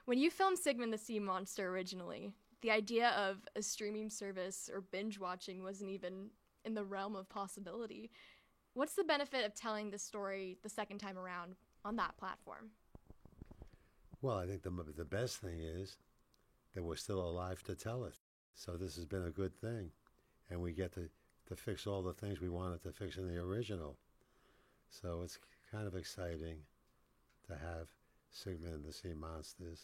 When you filmed Sigmund the Sea Monster originally, the idea of a streaming service or binge watching wasn't even in the realm of possibility. What's the benefit of telling the story the second time around on that platform? Well, I think the best thing is that we're still alive to tell it. So this has been a good thing. And we get to fix all the things we wanted to fix in the original. So it's kind of exciting to have Sigmund and the Sea Monsters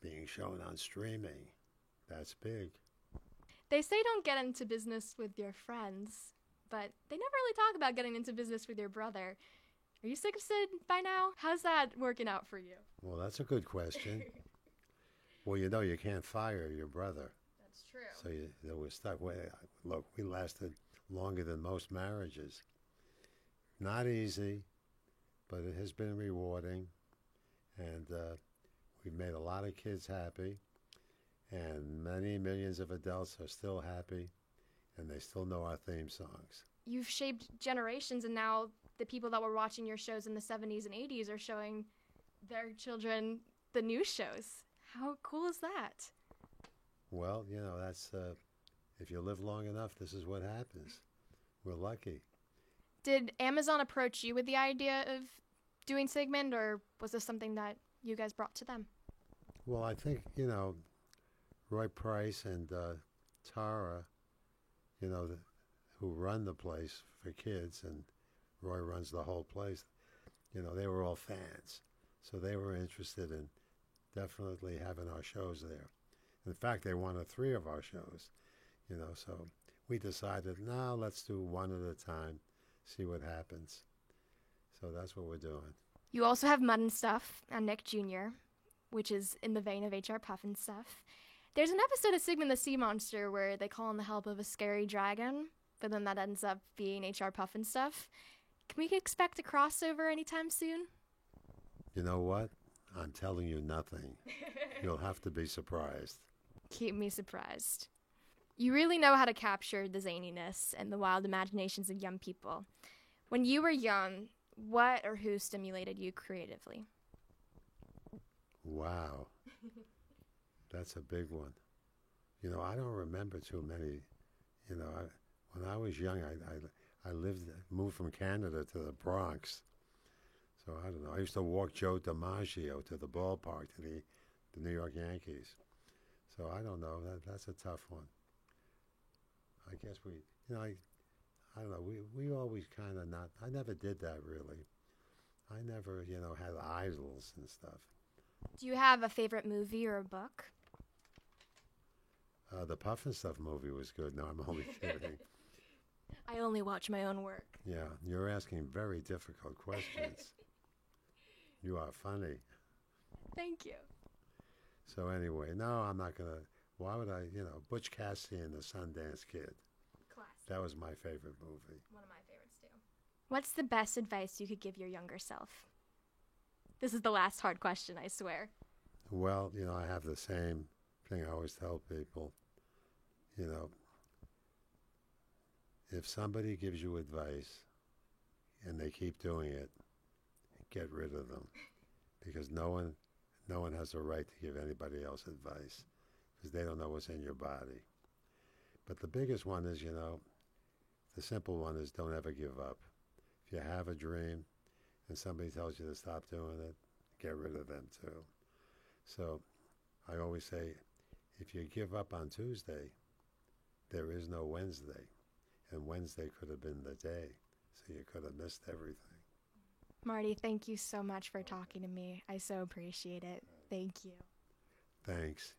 being shown on streaming. That's big. They say don't get into business with your friends, but they never really talk about getting into business with your brother. Are you sick of Sid by now? How's that working out for you? Well, that's a good question. Well, you can't fire your brother. That's true. So we're stuck. Look, we lasted longer than most marriages. Not easy, but it has been rewarding. And we've made a lot of kids happy. And many millions of adults are still happy. And they still know our theme songs. You've shaped generations, and now the people that were watching your shows in the 70s and 80s are showing their children the new shows. How cool is that? Well, that's if you live long enough, this is what happens. We're lucky. Did Amazon approach you with the idea of doing Sigmund, or was this something that you guys brought to them? Well, I think, Roy Price and Tara, who run the place for kids, and Roy runs the whole place, they were all fans. So they were interested in definitely having our shows there. In fact, they wanted 3 of our shows, so we decided, now let's do one at a time, see what happens. So that's what we're doing. You also have Mud and Stuff on Nick Jr., which is in the vein of H.R. Pufnstuf. There's an episode of Sigmund the Sea Monster where they call in the help of a scary dragon, but then that ends up being H.R. Pufnstuf. Can we expect a crossover anytime soon? You know what? I'm telling you nothing. You'll have to be surprised. Keep me surprised. You really know how to capture the zaniness and the wild imaginations of young people. When you were young, what or who stimulated you creatively? Wow. That's a big one. I don't remember too many. When I was young, I moved from Canada to the Bronx. So I don't know. I used to walk Joe DiMaggio to the ballpark, to the New York Yankees. So I don't know. That's a tough one. I guess I don't know. We always kind of not. I never did that really. I never, had idols and stuff. Do you have a favorite movie or a book? The Pufnstuf movie was good. No, I'm only kidding. I only watch my own work. Yeah, you're asking very difficult questions. You are funny. Thank you. So anyway, no, I'm not going to. Why would I, Butch Cassidy and the Sundance Kid. Classic. That was my favorite movie. One of my favorites, too. What's the best advice you could give your younger self? This is the last hard question, I swear. Well, I have the same thing I always tell people. If somebody gives you advice and they keep doing it, get rid of them. Because no one has a right to give anybody else advice, because they don't know what's in your body. But the biggest one is, the simple one is, don't ever give up. If you have a dream and somebody tells you to stop doing it, get rid of them too. So I always say, if you give up on Tuesday, there is no Wednesday. And Wednesday could have been the day, so you could have missed everything. Marty, thank you so much for talking to me. I so appreciate it. Thank you. Thanks.